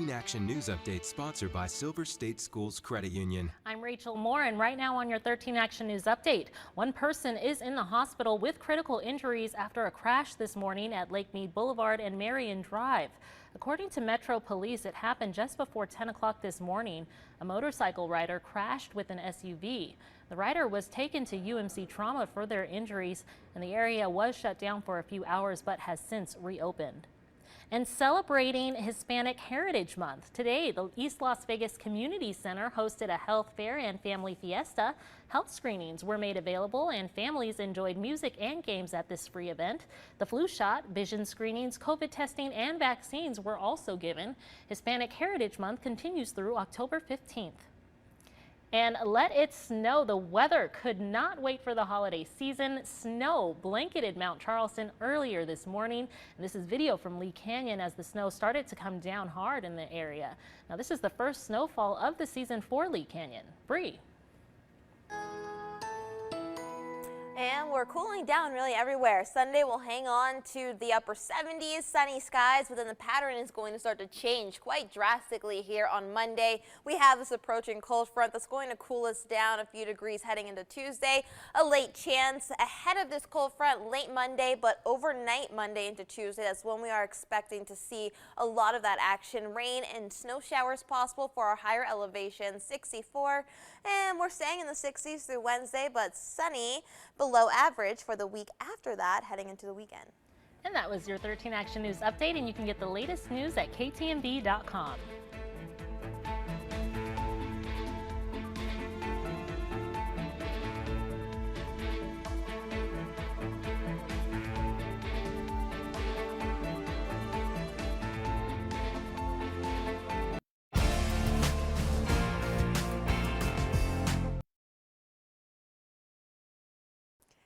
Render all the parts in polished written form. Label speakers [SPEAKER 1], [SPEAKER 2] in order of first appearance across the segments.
[SPEAKER 1] 13 Action News Update sponsored by Silver State Schools Credit Union.
[SPEAKER 2] I'm Rachel Moore, and right now on your 13 Action News Update, one person is in the hospital with critical injuries after a crash this morning at Lake Mead Boulevard and Marion Drive. According to Metro Police, it happened just before 10 o'clock this morning. A motorcycle rider crashed with an SUV. The rider was taken to UMC Trauma for their injuries, and the area was shut down for a few hours but has since reopened. And celebrating Hispanic Heritage Month. Today, the East Las Vegas Community Center hosted a health fair and family fiesta. Health screenings were made available and families enjoyed music and games at this free event. The flu shot, vision screenings, COVID testing, and vaccines were also given. Hispanic Heritage Month continues through October 15th. And let it snow. The weather could not wait for the holiday season. Snow blanketed Mount Charleston earlier this morning. And this is video from Lee Canyon as the snow started to come down hard in the area. Now, this is the first snowfall of the season for Lee Canyon. Bree.
[SPEAKER 3] And we're cooling down really everywhere. Sunday will hang on to the upper 70s, sunny skies, but then the pattern is going to start to change quite drastically here on Monday. We have this approaching cold front that's going to cool us down a few degrees heading into Tuesday. A late chance ahead of this cold front late Monday, but overnight Monday into Tuesday, that's when we are expecting to see a lot of that action. Rain and snow showers possible for our higher elevations, 64, and we're staying in the 60s through Wednesday, but sunny below average for the week after that, heading into the weekend.
[SPEAKER 2] And that was your 13 Action News Update, and you can get the latest news at ktmv.com.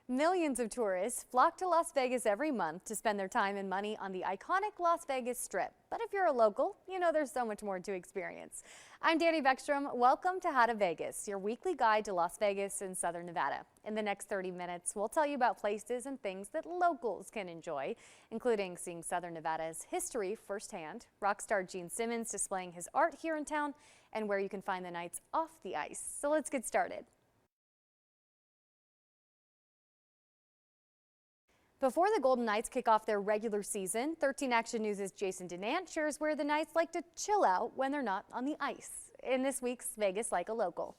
[SPEAKER 4] Millions of tourists flock to Las Vegas every month to spend their time and money on the iconic Las Vegas Strip. But if you're a local, you know there's so much more to experience. I'm Danny Beckstrom. Welcome to How to Vegas, your weekly guide to Las Vegas and Southern Nevada. In the next 30 minutes, we'll tell you about places and things that locals can enjoy, including seeing Southern Nevada's history firsthand, rock star Gene Simmons displaying his art here in town, and where you can find the nights off the ice. So let's get started. Before the Golden Knights kick off their regular season, 13 Action News' Jason Denant shares where the Knights like to chill out when they're not on the ice. In this week's Vegas Like a Local.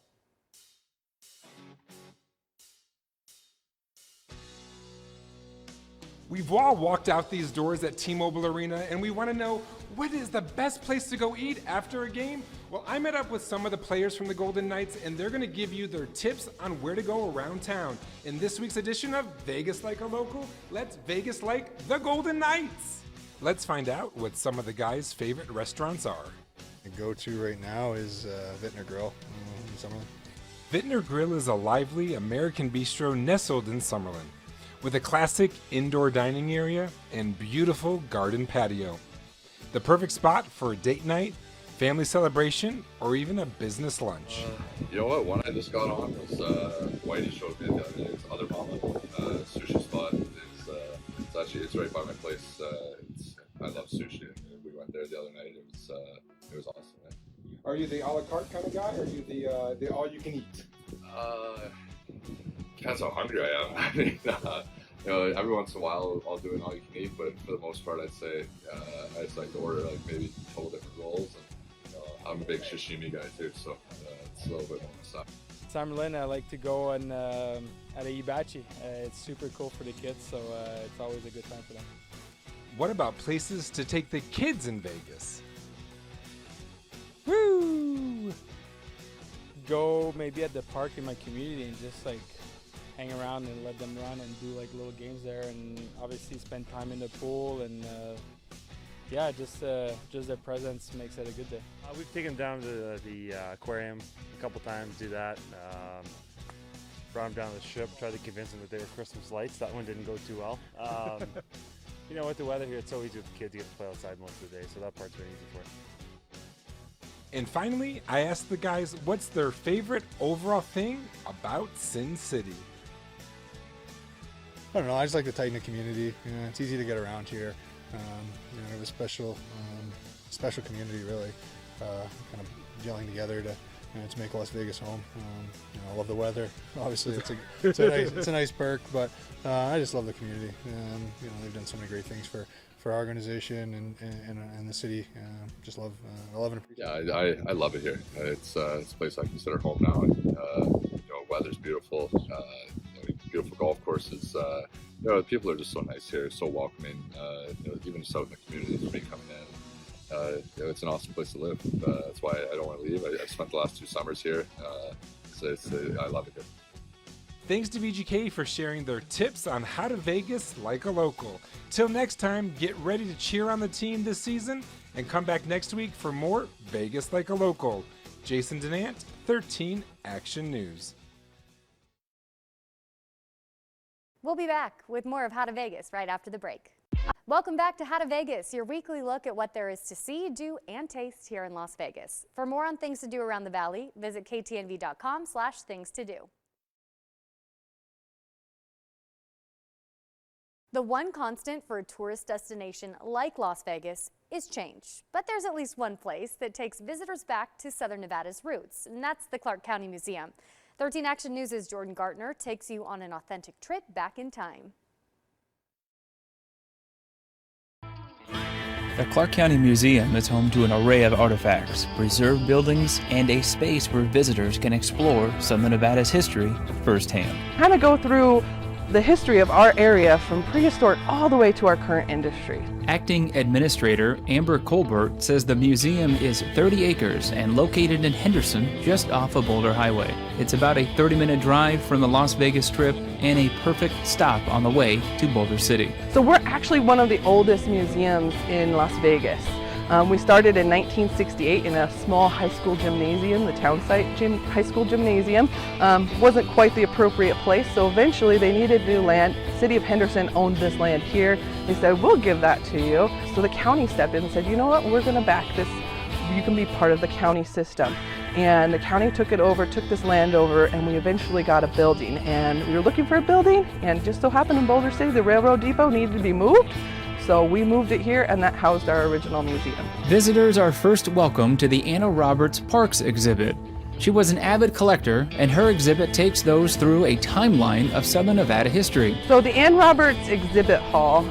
[SPEAKER 5] We've all walked out these doors at T-Mobile Arena and we want to know, what is the best place to go eat after a game? Well, I met up with some of the players from the Golden Knights and they're going to give you their tips on where to go around town. In this week's edition of Vegas Like a Local, let's Vegas like the Golden Knights. Let's find out what some of the guys' favorite restaurants are.
[SPEAKER 6] The go-to right now is Vintner Grill in Summerlin.
[SPEAKER 5] Vintner Grill is a lively American bistro nestled in Summerlin, with a classic indoor dining area and beautiful garden patio. The perfect spot for a date night, family celebration, or even a business lunch.
[SPEAKER 7] You know what? One I just got on was Whitey showed me the other day. It's Other Mama sushi spot. It's right by my place. I love sushi. And we went there the other night. It was awesome. Man.
[SPEAKER 5] Are you the a la carte kind of guy, or are you the all you can eat?
[SPEAKER 7] Depends how hungry I am. I mean, every once in a while I'll do an all you can eat, but for the most part I'd say I just like to order like maybe a couple different rolls. And I'm a big sashimi guy too, so it's a little bit more stuff.
[SPEAKER 8] Summerlin, I like to go and at a hibachi. It's super cool for the kids, so it's always a good time for them.
[SPEAKER 5] What about places to take the kids in Vegas? Woo!
[SPEAKER 8] Go maybe at the park in my community and just like hang around and let them run and do like little games there, and obviously spend time in the pool and yeah, just their presence makes it a good day.
[SPEAKER 9] We've taken them down to the aquarium a couple times, do that. Brought them down to the ship, tried to convince them that they were Christmas lights. That one didn't go too well. You know, with the weather here, it's so easy with the kids to get to play outside most of the day, so that part's been easy for them.
[SPEAKER 5] And finally, I asked the guys what's their favorite overall thing about Sin City.
[SPEAKER 6] I don't know, I just like the tight-knit community. You know, it's easy to get around here. You know, I have a special special community, really, kind of gelling together to make Las Vegas home. I love the weather. Obviously, it's a nice perk, but I just love the community. They've done so many great things for our organization and the city. Just love and appreciate it.
[SPEAKER 7] Yeah, I love it here. It's a place I consider home now. And, weather's beautiful. Beautiful golf courses. The people are just so nice here, so welcoming. Even just out in the community for me coming in. It's an awesome place to live. That's why I don't want to leave. I've spent the last 2 summers here. I love it here.
[SPEAKER 5] Thanks to VGK for sharing their tips on how to Vegas like a local. Till next time, get ready to cheer on the team this season and come back next week for more Vegas like a local. Jason Denant, 13 Action News.
[SPEAKER 4] We'll be back with more of How to Vegas right after the break. Welcome back to How to Vegas, your weekly look at what there is to see, do, and taste here in Las Vegas. For more on things to do around the valley, visit ktnv.com/things to do. The one constant for a tourist destination like Las Vegas is change. But there's at least one place that takes visitors back to Southern Nevada's roots, and that's the Clark County Museum. 13 Action News' Jordan Gartner takes you on an authentic trip back in time.
[SPEAKER 10] The Clark County Museum is home to an array of artifacts, preserved buildings, and a space where visitors can explore Southern Nevada's history firsthand.
[SPEAKER 11] Kind of go through the history of our area from prehistoric all the way to our current industry.
[SPEAKER 10] Acting Administrator Amber Colbert says the museum is 30 acres and located in Henderson, just off of Boulder Highway. It's about a 30-minute drive from the Las Vegas Strip and a perfect stop on the way to Boulder City.
[SPEAKER 11] So we're actually one of the oldest museums in Las Vegas. We started in 1968 in a small high school gymnasium, the town site high school gymnasium. Wasn't quite the appropriate place, so eventually they needed new land. City of Henderson owned this land here. They said, we'll give that to you. So the county stepped in and said, you know what, we're going to back this. You can be part of the county system. And the county took it over, took this land over, and we eventually got a building. And we were looking for a building, and just so happened in Boulder City, the railroad depot needed to be moved. So we moved it here, and that housed our original museum.
[SPEAKER 10] Visitors are first welcome to the Anna Roberts Parks exhibit. She was an avid collector, and her exhibit takes those through a timeline of Southern Nevada history.
[SPEAKER 11] So the Ann Roberts Exhibit Hall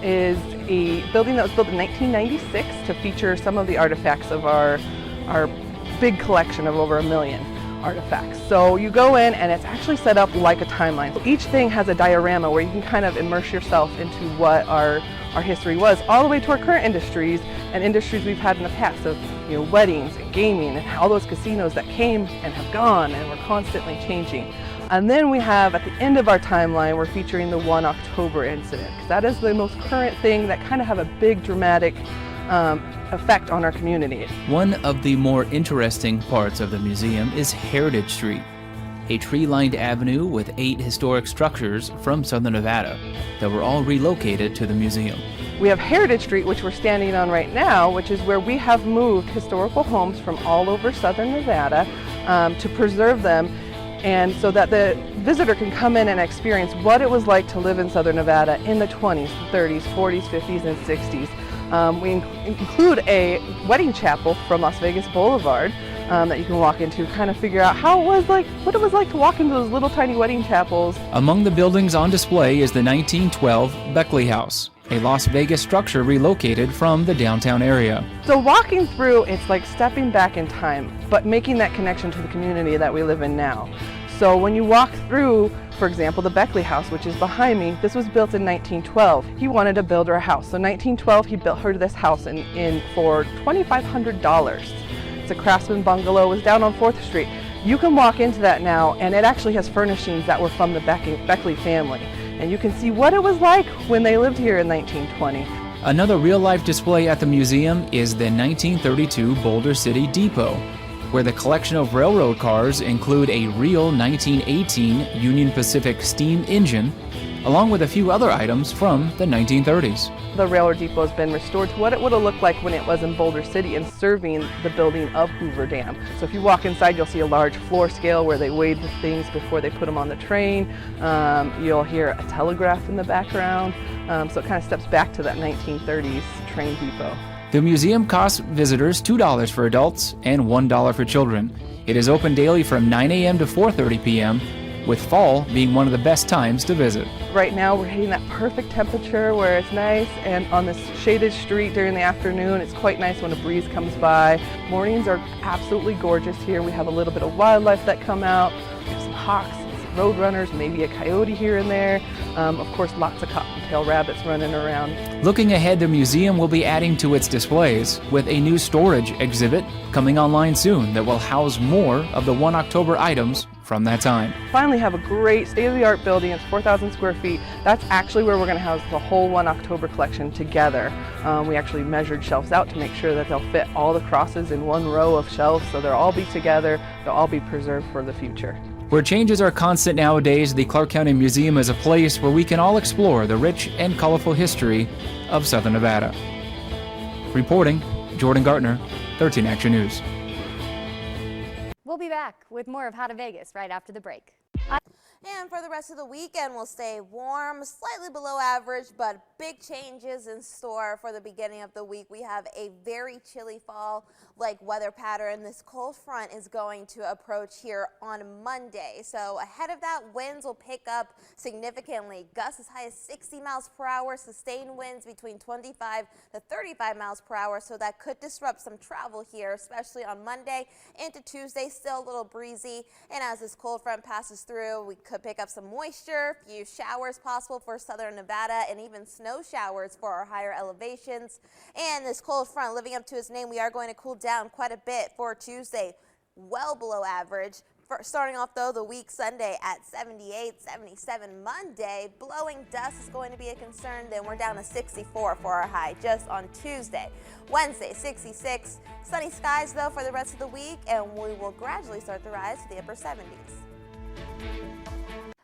[SPEAKER 11] is a building that was built in 1996 to feature some of the artifacts of our big collection of over 1 million artifacts. So you go in and it's actually set up like a timeline. So each thing has a diorama where you can kind of immerse yourself into what our history was, all the way to our current industries and industries we've had in the past. So, weddings and gaming and all those casinos that came and have gone and we're constantly changing. And then we have, at the end of our timeline, we're featuring the 1 October incident. That is the most current thing that kind of have a big dramatic effect on our community.
[SPEAKER 10] One of the more interesting parts of the museum is Heritage Street, a tree-lined avenue with 8 historic structures from Southern Nevada that were all relocated to the museum.
[SPEAKER 11] We have Heritage Street, which we're standing on right now, which is where we have moved historical homes from all over Southern Nevada to preserve them, and so that the visitor can come in and experience what it was like to live in Southern Nevada in the 20s, 30s, 40s, 50s, and 60s. We include a wedding chapel from Las Vegas Boulevard that you can walk into, kind of figure out what it was like to walk into those little tiny wedding chapels.
[SPEAKER 10] Among the buildings on display is the 1912 Beckley House, a Las Vegas structure relocated from the downtown area.
[SPEAKER 11] So walking through, it's like stepping back in time, but making that connection to the community that we live in now. So when you walk through, for example, the Beckley House, which is behind me, this was built in 1912. He wanted to build her a house. So 1912, he built her this house for $2,500. It's a craftsman bungalow. It was down on 4th Street. You can walk into that now, and it actually has furnishings that were from the Beckley family. And you can see what it was like when they lived here in 1920.
[SPEAKER 10] Another real-life display at the museum is the 1932 Boulder City Depot, where the collection of railroad cars include a real 1918 Union Pacific steam engine, along with a few other items from the 1930s.
[SPEAKER 11] The railroad depot has been restored to what it would have looked like when it was in Boulder City and serving the building of Hoover Dam. So if you walk inside, you'll see a large floor scale where they weighed the things before they put them on the train. You'll hear a telegraph in the background. So it kind of steps back to that 1930s train depot.
[SPEAKER 10] The museum costs visitors $2 for adults and $1 for children. It is open daily from 9 a.m. to 4:30 p.m., with fall being one of the best times to visit.
[SPEAKER 11] Right now we're hitting that perfect temperature where it's nice, and on this shaded street during the afternoon it's quite nice when a breeze comes by. Mornings are absolutely gorgeous here. We have a little bit of wildlife that come out. We have some hawks, some road runners, maybe a coyote here and there. Of course, lots of cottontail rabbits running around.
[SPEAKER 10] Looking ahead, the museum will be adding to its displays with a new storage exhibit coming online soon that will house more of the 1 October items from that time.
[SPEAKER 11] Finally have a great state-of-the-art building. It's 4,000 square feet. That's actually where we're going to house the whole 1 October collection together. We actually measured shelves out to make sure that they'll fit all the crosses in one row of shelves, so they'll all be together, they'll all be preserved for the future.
[SPEAKER 10] Where changes are constant nowadays, the Clark County Museum is a place where we can all explore the rich and colorful history of Southern Nevada. Reporting, Jordan Gartner, 13 Action News.
[SPEAKER 4] We'll be back with more of How to Vegas right after the break.
[SPEAKER 3] And for the rest of the weekend, we'll stay warm, slightly below average, but big changes in store for the beginning of the week. We have a very chilly fall-like weather pattern. This cold front is going to approach here on Monday. So ahead of that, winds will pick up significantly. Gusts as high as 60 miles per hour, sustained winds between 25 to 35 miles per hour. So that could disrupt some travel here, especially on Monday into Tuesday. Still a little breezy. And as this cold front passes through, we could pick up some moisture, few showers possible for southern Nevada, and even snow showers for our higher elevations. And this cold front, living up to its name, we are going to cool down quite a bit for Tuesday, well below average. Starting off, though, the week Sunday at 78, 77 Monday. Blowing dust is going to be a concern. Then we're down to 64 for our high just on Tuesday. Wednesday, 66. Sunny skies, though, for the rest of the week, and we will gradually start to rise to the upper 70s.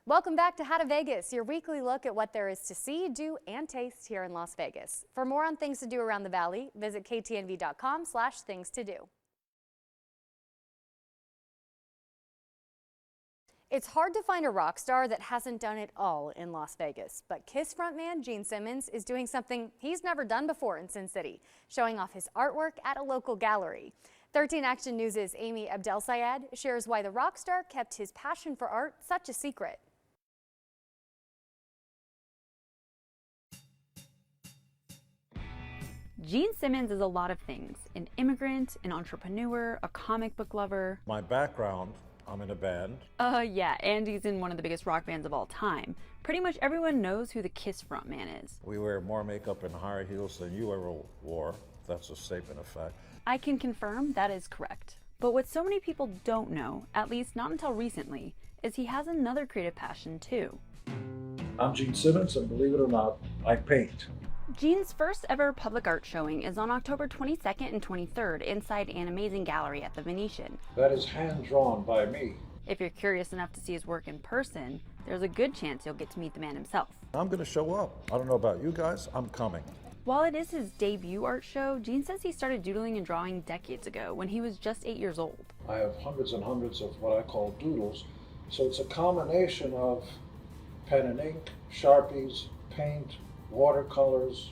[SPEAKER 4] Welcome back to How to Vegas, your weekly look at what there is to see, do, and taste here in Las Vegas. For more on things to do around the valley, visit ktnv.com/things to do. It's hard to find a rock star that hasn't done it all in Las Vegas, but KISS frontman Gene Simmons is doing something he's never done before in Sin City, showing off his artwork at a local gallery. 13 Action News' Amy Abdelsayed shares why the rock star kept his passion for art such a secret.
[SPEAKER 12] Gene Simmons is a lot of things: an immigrant, an entrepreneur, a comic book lover.
[SPEAKER 13] My background, I'm in a band.
[SPEAKER 12] Yeah, and he's in one of the biggest rock bands of all time. Pretty much everyone knows who the KISS frontman is.
[SPEAKER 13] We wear more makeup and higher heels than you ever wore. That's a statement of fact.
[SPEAKER 12] I can confirm that is correct. But what so many people don't know, at least not until recently, is he has another creative passion too.
[SPEAKER 13] I'm Gene Simmons, and believe it or not, I paint.
[SPEAKER 12] Gene's first ever public art showing is on October 22nd and 23rd inside an amazing gallery at the Venetian.
[SPEAKER 13] That is hand-drawn by me.
[SPEAKER 12] If you're curious enough to see his work in person, there's a good chance you'll get to meet the man himself.
[SPEAKER 13] I'm going to show up. I don't know about you guys, I'm coming.
[SPEAKER 12] While it is his debut art show, Gene says he started doodling and drawing decades ago when he was just 8 years old.
[SPEAKER 13] I have hundreds and hundreds of what I call doodles. So it's a combination of pen and ink, Sharpies, paint, watercolors,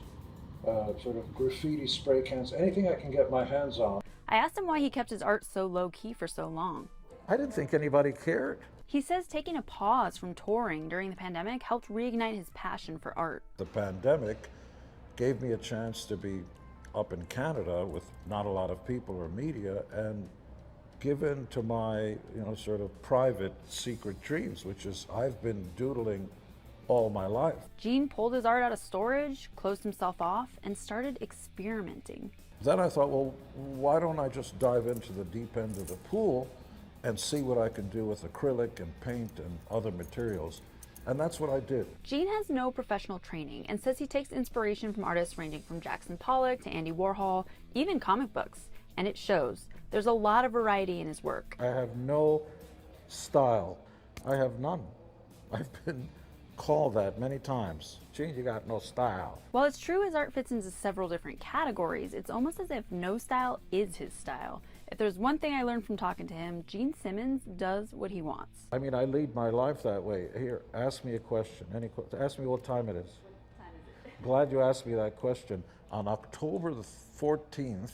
[SPEAKER 13] sort of graffiti spray cans, anything I can get my hands on.
[SPEAKER 12] I asked him why he kept his art so low-key for so long.
[SPEAKER 13] I didn't think anybody cared.
[SPEAKER 12] He says taking a pause from touring during the pandemic helped reignite his passion for art.
[SPEAKER 13] The pandemic gave me a chance to be up in Canada with not a lot of people or media and give in to my, sort of private secret dreams, which is I've been doodling all my life.
[SPEAKER 12] Gene pulled his art out of storage, closed himself off, and started experimenting.
[SPEAKER 13] Then I thought, well, why don't I just dive into the deep end of the pool and see what I can do with acrylic and paint and other materials. And that's what I did.
[SPEAKER 12] Gene has no professional training and says he takes inspiration from artists ranging from Jackson Pollock to Andy Warhol, even comic books. And it shows. There's a lot of variety in his work.
[SPEAKER 13] I have no style. I have none. I've been called that many times. Gene, you got no style.
[SPEAKER 12] While it's true his art fits into several different categories, it's almost as if no style is his style. If there's one thing I learned from talking to him, Gene Simmons does what he wants.
[SPEAKER 13] I mean, I lead my life that way. Here, ask me a question. Ask me what time it is. Glad you asked me that question. on October the 14th,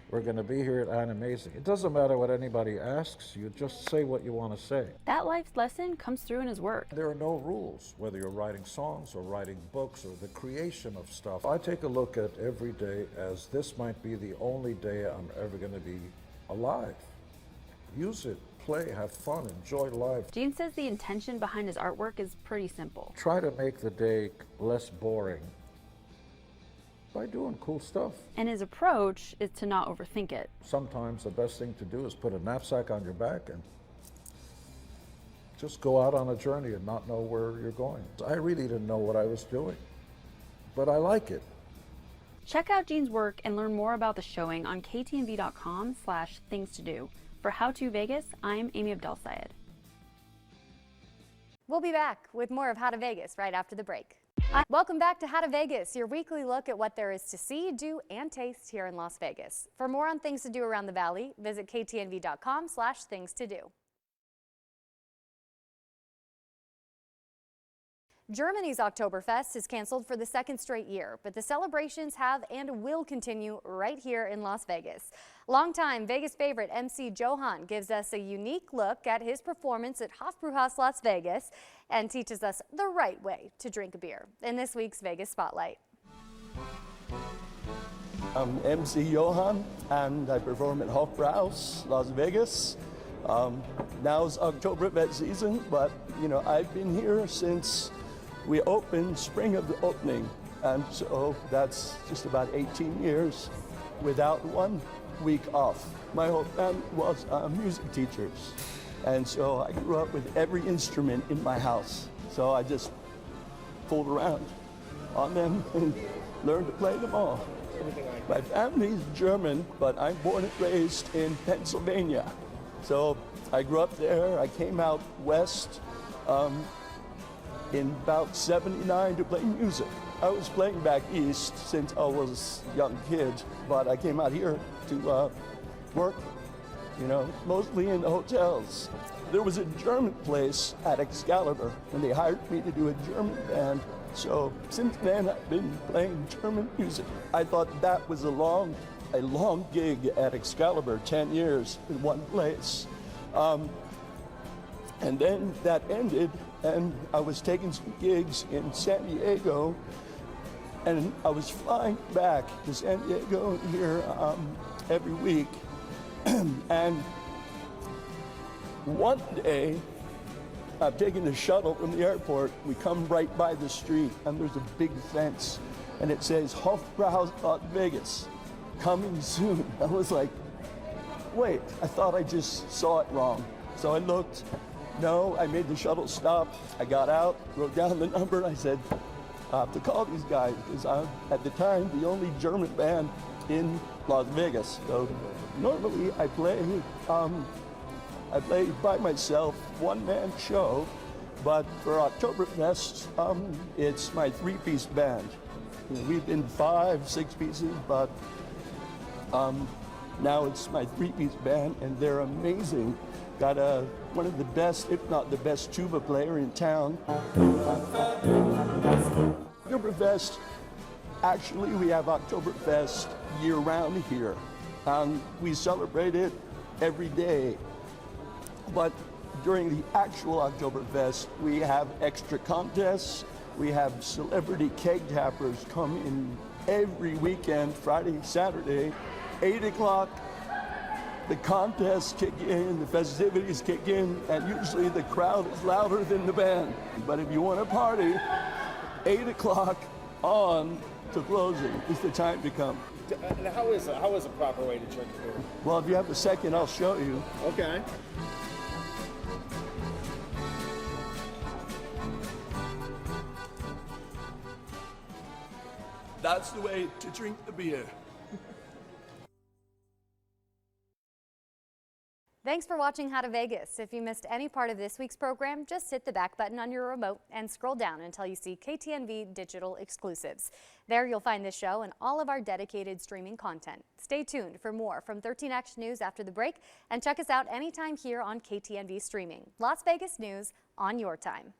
[SPEAKER 13] we're going to be here at Animazing. It doesn't matter what anybody asks, you just say what you want to say.
[SPEAKER 12] That life lesson comes through in his work.
[SPEAKER 13] There are no rules, whether you're writing songs or writing books or the creation of stuff. I take a look at every day as this might be the only day I'm ever going to be alive. Use it, play, have fun, enjoy life.
[SPEAKER 12] Gene says the intention behind his artwork is pretty simple.
[SPEAKER 13] Try to make the day less boring by doing cool stuff.
[SPEAKER 12] And his approach is to not overthink it.
[SPEAKER 13] Sometimes the best thing to do is put a knapsack on your back and just go out on a journey and not know where you're going. I really didn't know what I was doing, but I like it.
[SPEAKER 12] Check out Gene's work and learn more about the showing on ktnv.com/things-to-do. For How To Vegas, I'm Amy Abdel-Sayed.
[SPEAKER 4] We'll be back with more of How to Vegas right after the break. Welcome back to How to Vegas, your weekly look at what there is to see, do, and taste here in Las Vegas. For more on things to do around the valley, visit ktnv.com/things-to-do. Germany's Oktoberfest is canceled for the second straight year, but the celebrations have and will continue right here in Las Vegas. Longtime Vegas favorite MC Johan gives us a unique look at his performance at Hofbrauhaus Las Vegas and teaches us the right way to drink a beer in this week's Vegas Spotlight.
[SPEAKER 14] I'm MC Johan and I perform at Hofbrauhaus Las Vegas. Now's Oktoberfest season, but I've been here since we opened spring of the opening, and so that's just about 18 years without 1 week off. My whole family was music teachers, and so I grew up with every instrument in my house. So I just fooled around on them and learned to play them all. My family's German, but I'm born and raised in Pennsylvania. So I grew up there. I came out west in about '79 to play music. I was playing back east since I was a young kid, but I came out here to work, mostly in the hotels. There was a German place at Excalibur, and they hired me to do a German band. So since then, I've been playing German music. I thought that was a long gig at Excalibur, 10 years in one place. And then that ended, and I was taking some gigs in San Diego, and I was flying back to San Diego here every week. And one day, I'm taking the shuttle from the airport. We come right by the street, and there's a big fence, and it says Hofbrauhaus Las Vegas, coming soon. I was like, wait, I thought I just saw it wrong. So I looked. No, I made the shuttle stop. I got out, wrote down the number. I said, I have to call these guys because I'm, at the time, the only German band in Las Vegas. So normally I play by myself, one-man show, but for Oktoberfest, it's my 3-piece band. We've been 5, 6 pieces, but now it's my 3-piece band, and they're amazing. Got one of the best, if not the best, tuba player in town. Oktoberfest, actually we have Oktoberfest year-round here. We celebrate it every day. But during the actual Oktoberfest, we have extra contests. We have celebrity keg tappers come in every weekend, Friday, Saturday, 8 o'clock. The contests kick in, the festivities kick in, and usually the crowd is louder than the band. But if you want to party, 8 o'clock on to closing is the time to come.
[SPEAKER 15] And how is a proper way to drink beer?
[SPEAKER 14] Well, if you have a second, I'll show you.
[SPEAKER 15] Okay.
[SPEAKER 14] That's the way to drink the beer.
[SPEAKER 4] Thanks for watching How to Vegas. If you missed any part of this week's program, just hit the back button on your remote and scroll down until you see KTNV Digital Exclusives. There you'll find this show and all of our dedicated streaming content. Stay tuned for more from 13 Action News after the break, and check us out anytime here on KTNV Streaming. Las Vegas News on your time.